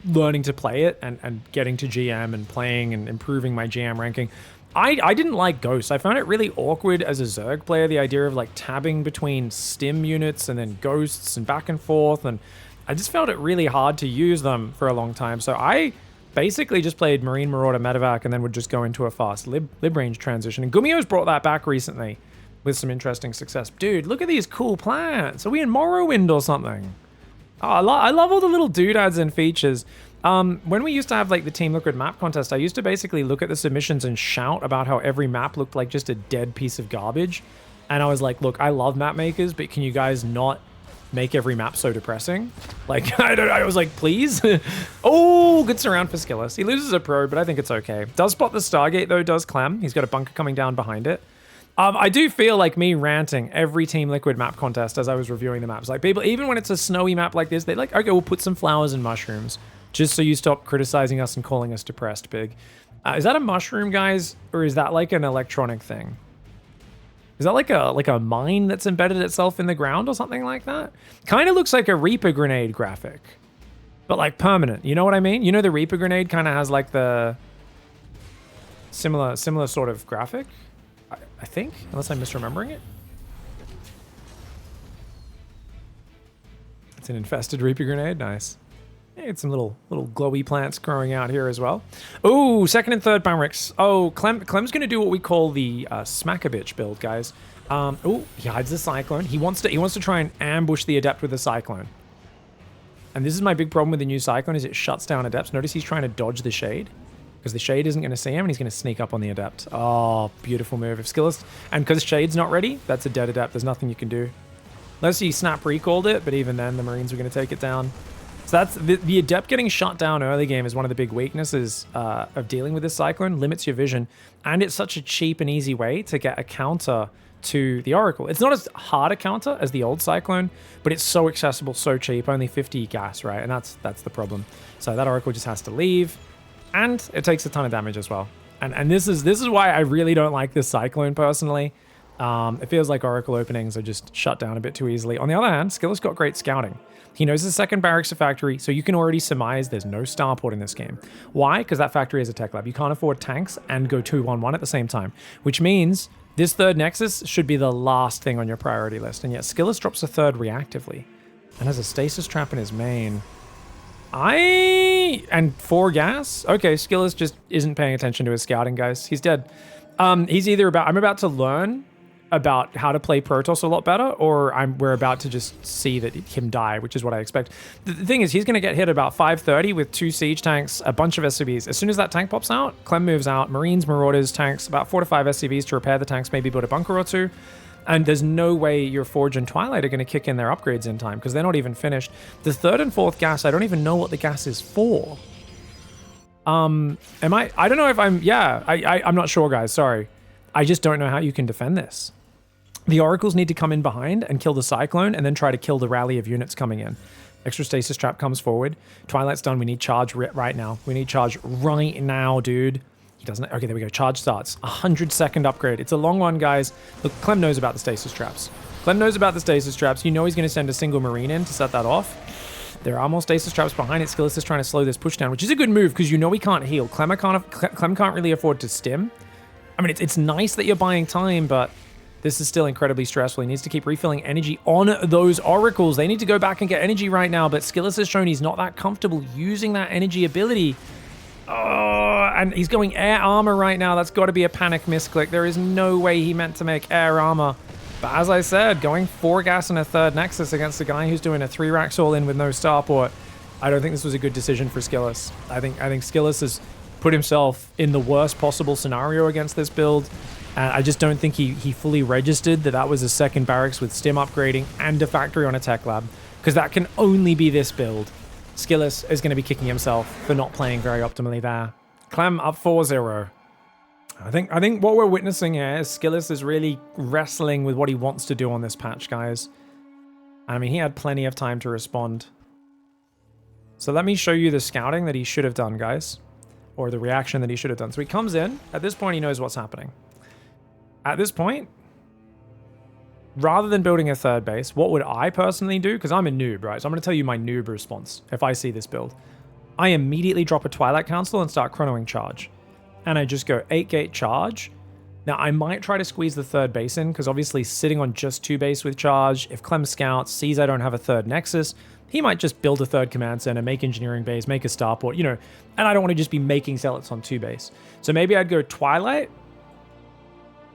learning to play it and getting to GM and playing and improving my GM ranking, I didn't like ghosts. I found it really awkward as a Zerg player, the idea of like tabbing between stim units and then ghosts and back and forth, and I just felt it really hard to use them for a long time. So I basically just played Marine Marauder Medevac and then would just go into a fast lib range transition. And Gumio's brought that back recently with some interesting success. Dude, look at these cool plants. Are we in Morrowind or something? Oh, I love all the little doodads and features. When we used to have like the Team Liquid map contest, I used to basically look at the submissions and shout about how every map looked like just a dead piece of garbage. And I was like, look, I love map makers, but can you guys not make every map so depressing? Like, I was like, please? Oh, good surround for SKillous. He loses a probe, but I think it's okay. Does spot the Stargate though, does Clem. He's got a bunker coming down behind it. I do feel like me ranting every Team Liquid map contest as I was reviewing the maps. Like people, even when it's a snowy map like this, they're like, okay, we'll put some flowers and mushrooms just so you stop criticizing us and calling us depressed, Big. Is that a mushroom, guys? Or is that like an electronic thing? Is that like a mine that's embedded itself in the ground or something like that? Kind of looks like a Reaper grenade graphic, but like permanent. You know what I mean? You know the Reaper grenade kind of has like the similar sort of graphic. I think, unless I'm misremembering it. It's an infested Reaper grenade. Nice. Hey, it's some little glowy plants growing out here as well. Oh, second and third barracks. Oh, Clem's going to do what we call the smack-a-bitch build, guys. Oh, he hides the cyclone. He wants to try and ambush the adept with the cyclone. And this is my big problem with the new cyclone is it shuts down adepts. Notice he's trying to dodge the shade, because the shade isn't going to see him and he's going to sneak up on the adept. Oh, beautiful move. If SKillous, and because shade's not ready, that's a dead adept. There's nothing you can do. Unless he snap recalled it, but even then the Marines are going to take it down. So that's the adept getting shot down early game is one of the big weaknesses of dealing with this cyclone. Limits your vision, and it's such a cheap and easy way to get a counter to the Oracle. It's not as hard a counter as the old cyclone, but it's so accessible, so cheap, only 50 gas, right? And that's the problem. So that Oracle just has to leave. And it takes a ton of damage as well. And this is why I really don't like this cyclone personally. It feels like Oracle openings are just shut down a bit too easily. On the other hand, SKillous got great scouting. He knows the second barracks a factory, so you can already surmise there's no starport in this game. Why? Because that factory is a tech lab. You can't afford tanks and go 2-1-1 at the same time, which means this third nexus should be the last thing on your priority list. And yet SKillous drops a third reactively and has a stasis trap in his main. And 4 gas? Okay, SKillous just isn't paying attention to his scouting, guys. He's dead. He's either I'm about to learn about how to play Protoss a lot better, or we're about to just see that him die, which is what I expect. The thing is, he's going to get hit about 5:30 with 2 siege tanks, a bunch of SCVs. As soon as that tank pops out, Clem moves out, Marines, Marauders, tanks, about 4 to 5 SCVs to repair the tanks, maybe build a bunker or 2. And there's no way your Forge and Twilight are going to kick in their upgrades in time because they're not even finished. The third and fourth gas, I don't even know what the gas is for. I don't know if I'm not sure, guys. Sorry. I just don't know how you can defend this. The Oracles need to come in behind and kill the Cyclone and then try to kill the rally of units coming in. Extra Stasis Trap comes forward. Twilight's done. We need charge right now. We need charge right now, dude. He doesn't. Okay, there we go. Charge starts. 100-second upgrade. It's a long one, guys. Look, Clem knows about the Stasis Traps. Clem knows about the Stasis Traps. You know he's going to send a single Marine in to set that off. There are more Stasis Traps behind it. SKillous is trying to slow this push down, which is a good move because you know he can't heal. Clem can't really afford to stim. I mean, it's nice that you're buying time, but this is still incredibly stressful. He needs to keep refilling energy on those Oracles. They need to go back and get energy right now, but SKillous has shown he's not that comfortable using that energy ability. Oh, and he's going air armor right now. That's got to be a panic misclick. There is no way he meant to make air armor. But as I said, going 4 gas and a third Nexus against a guy who's doing a 3 racks all in with no starport, I don't think this was a good decision for SKillous. I think SKillous has put himself in the worst possible scenario against this build. And I just don't think he fully registered that was a second barracks with stim upgrading and a factory on a tech lab, because that can only be this build. SKillous is going to be kicking himself for not playing very optimally there. Clem up 4-0. I think what we're witnessing here is SKillous is really wrestling with what he wants to do on this patch, guys. I mean, he had plenty of time to respond. So let me show you the scouting that he should have done, guys. Or the reaction that he should have done. So he comes in. At this point, he knows what's happening. At this point, rather than building a third base, what would I personally do? Because I'm a noob, right? So I'm going to tell you my noob response if I see this build. I immediately drop a Twilight Council and start chronoing charge. And I just go 8-gate charge. Now, I might try to squeeze the third base in, because obviously sitting on just 2 base with charge, if Clem scouts, sees I don't have a third Nexus, he might just build a third command center, make engineering base, make a starport, you know, and I don't want to just be making zealots on 2 base. So maybe I'd go Twilight.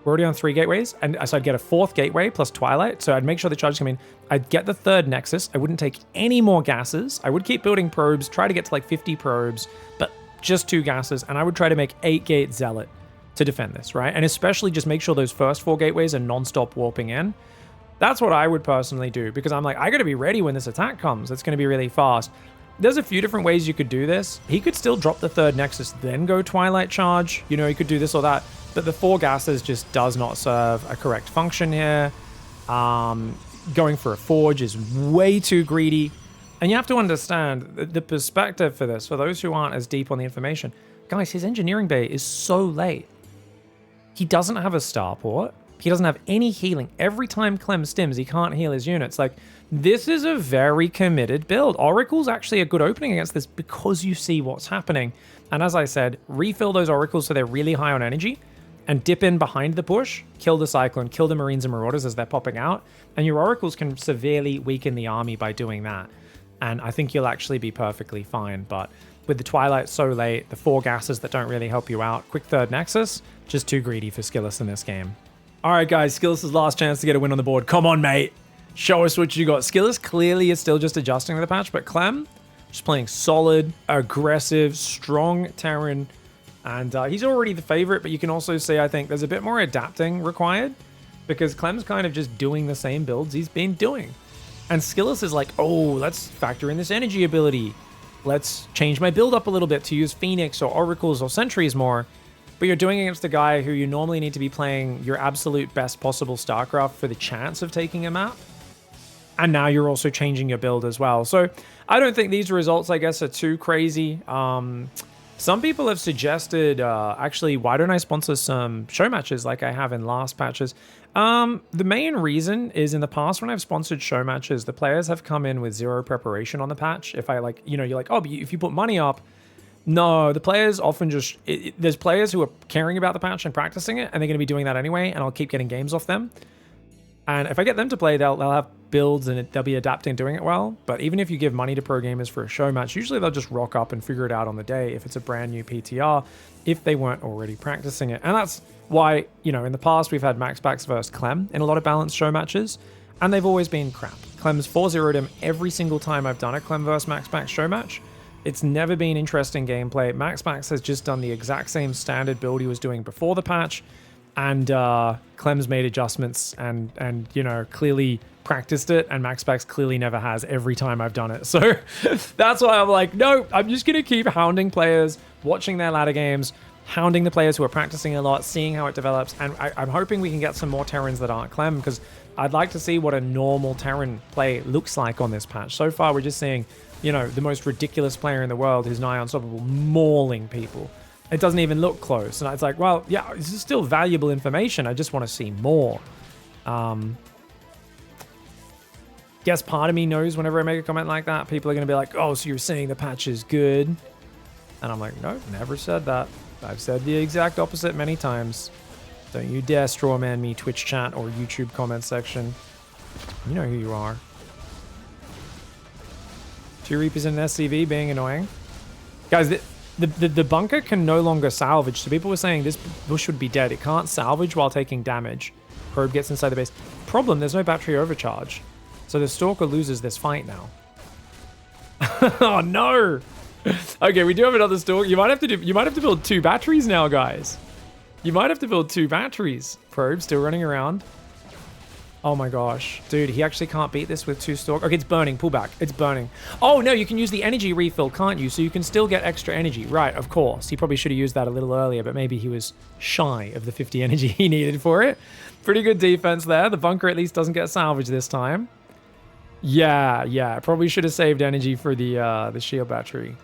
We're already on 3 gateways, and so I'd get a 4th gateway plus Twilight, so I'd make sure the charges come in. I'd get the third Nexus. I wouldn't take any more gases. I would keep building probes, try to get to like 50 probes, but just 2 gases, and I would try to make 8-gate Zealot to defend this, right? And especially just make sure those first 4 gateways are non-stop warping in. That's what I would personally do, because I'm like, I gotta be ready when this attack comes. It's gonna be really fast. There's a few different ways you could do this. He could still drop the third Nexus, then go Twilight Charge. You know, he could do this or that. But the 4 gases just does not serve a correct function here. Going for a Forge is way too greedy. And you have to understand the perspective for this, for those who aren't as deep on the information. Guys, his engineering bay is so late. He doesn't have a starport. He doesn't have any healing. Every time Clem stims, he can't heal his units. Like, this is a very committed build. Oracle's actually a good opening against this because you see what's happening. And as I said, refill those Oracles so they're really high on energy and dip in behind the push, kill the Cyclone, kill the Marines and Marauders as they're popping out. And your Oracles can severely weaken the army by doing that. And I think you'll actually be perfectly fine. But with the Twilight so late, the 4 gases that don't really help you out, quick third Nexus, just too greedy for SKillous in this game. All right, guys, SKillous' last chance to get a win on the board. Come on, mate. Show us what you got. SKillous clearly is still just adjusting to the patch, but Clem just playing solid, aggressive, strong Terran. And he's already the favorite, but you can also say, I think, there's a bit more adapting required because Clem's kind of just doing the same builds he's been doing. And SKillous is like, oh, let's factor in this energy ability. Let's change my build up a little bit to use Phoenix or Oracles or Sentries more. But you're doing it against a guy who you normally need to be playing your absolute best possible StarCraft for the chance of taking a map. And now you're also changing your build as well. So I don't think these results, I guess, are too crazy. Some people have suggested, actually, why don't I sponsor some show matches like I have in last patches? The main reason is in the past when I've sponsored show matches, the players have come in with 0 preparation on the patch. If I like, you know, you're like, oh, but if you put money up, no, the players often just, there's players who are caring about the patch and practicing it, and they're going to be doing that anyway, and I'll keep getting games off them. And if I get them to play, they'll have builds and they'll be adapting, doing it well. But even if you give money to pro gamers for a show match, usually they'll just rock up and figure it out on the day if it's a brand new PTR, if they weren't already practicing it. And that's why, you know, in the past we've had Max Backs versus Clem in a lot of balanced show matches, and they've always been crap. Clem's 4-0'd him every single time I've done a Clem versus Max Backs show match. It's never been interesting gameplay. Max Backs has just done the exact same standard build he was doing before the patch, And Clem's made adjustments and you know, clearly practiced it, and MaxSpecs clearly never has every time I've done it. So that's why I'm like, no, I'm just going to keep hounding players, watching their ladder games, hounding the players who are practicing a lot, seeing how it develops. And I'm hoping we can get some more Terrans that aren't Clem, because I'd like to see what a normal Terran play looks like on this patch. So far, we're just seeing, you know, the most ridiculous player in the world who's nigh unstoppable mauling people. It doesn't even look close. And it's like, well, yeah, this is still valuable information. I just want to see more. Guess part of me knows whenever I make a comment like that, people are going to be like, oh, so you're saying the patch is good? And I'm like, no, never said that. I've said the exact opposite many times. Don't you dare strawman me, Twitch chat or YouTube comment section. You know who you are. 2 Reapers in an SCV being annoying. Guys, the bunker can no longer salvage. So people were saying this bush would be dead. It can't salvage while taking damage. Probe gets inside the base. Problem, there's no battery overcharge. So the Stalker loses this fight now. Oh no! Okay, we do have another Stalker. You might have to build 2 batteries now, guys. You might have to build 2 batteries. Probe still running around. Oh my gosh. Dude, he actually can't beat this with 2 Stalker. Okay, it's burning. Pull back. It's burning. Oh no, you can use the energy refill, can't you? So you can still get extra energy. Right, of course. He probably should have used that a little earlier, but maybe he was shy of the 50 energy he needed for it. Pretty good defense there. The bunker at least doesn't get salvaged this time. Yeah. Probably should have saved energy for the shield battery.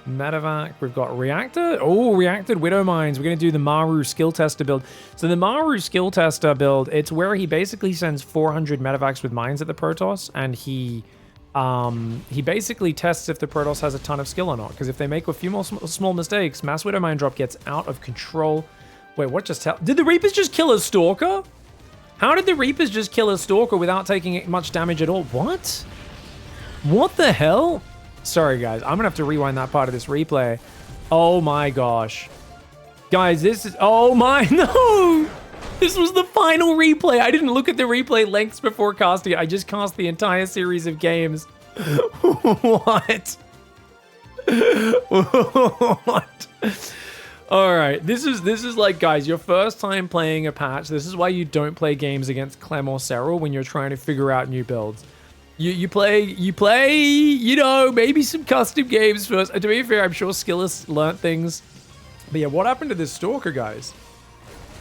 Medevac, we've got Reactor. Oh, Reacted Widow Mines. We're going to do the Maru skill tester build. So the Maru skill tester build, it's where he basically sends 400 Medevacs with mines at the Protoss, and he basically tests if the Protoss has a ton of skill or not. Because if they make a few more small mistakes, Mass Widow Mine drop gets out of control. Wait, what just happened? Did the Reapers just kill a Stalker? How did the Reapers just kill a Stalker without taking much damage at all? What? What the hell? Sorry, guys. I'm going to have to rewind that part of this replay. Oh, my gosh. Guys, this is... Oh, my... No! This was the final replay. I didn't look at the replay lengths before casting it. I just cast the entire series of games. What? What? All right. This is like, guys, your first time playing a patch. This is why you don't play games against Clem or Cyril when you're trying to figure out new builds. You play, you know, maybe some custom games first. To be fair, I'm sure SKillous learnt things. But yeah, what happened to this Stalker, guys?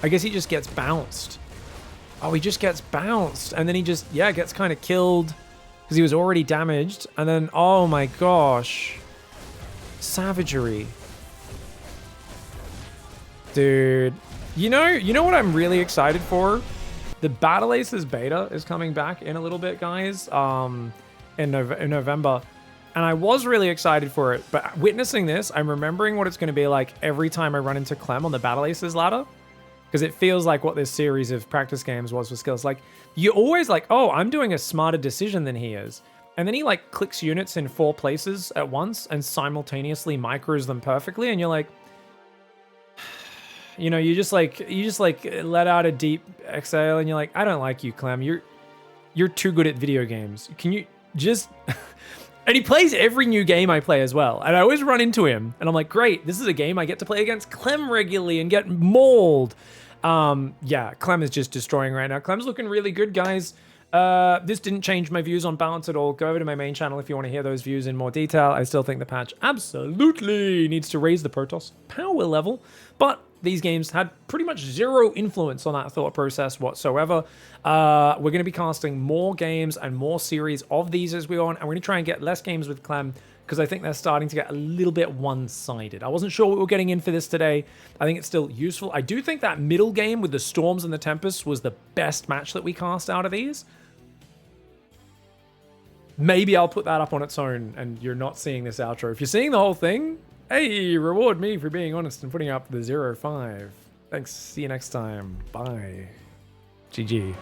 I guess he just gets bounced. Oh, he just gets bounced. And then he just, yeah, gets kind of killed because he was already damaged. And then, oh my gosh. Savagery. Dude. You know what I'm really excited for? The Battle Aces beta is coming back in a little bit, guys, in November. And I was really excited for it. But witnessing this, I'm remembering what it's going to be like every time I run into Clem on the Battle Aces ladder. Because it feels like what this series of practice games was for skills. Like, you're always like, oh, I'm doing a smarter decision than he is. And then he, like, clicks units in 4 places at once and simultaneously micros them perfectly. And you're like... You know, you just like let out a deep exhale and you're like, I don't like you, Clem. You're too good at video games. Can you just... And he plays every new game I play as well. And I always run into him and I'm like, great, this is a game I get to play against Clem regularly and get mauled. Yeah, Clem is just destroying right now. Clem's looking really good, guys. This didn't change my views on balance at all. Go over to my main channel if you want to hear those views in more detail. I still think the patch absolutely needs to raise the Protoss power level, but these games had pretty much zero influence on that thought process whatsoever. We're going to be casting more games and more series of these as we go on, and we're going to try and get less games with Clem because I think they're starting to get a little bit one-sided. I wasn't sure what we were getting in for this today. I think it's still useful. I do think that middle game with the Storms and the Tempests was the best match that we cast out of these. Maybe I'll put that up on its own and you're not seeing this outro. If you're seeing the whole thing, hey, reward me for being honest and putting up the 0-5. Thanks. See you next time. Bye. GG.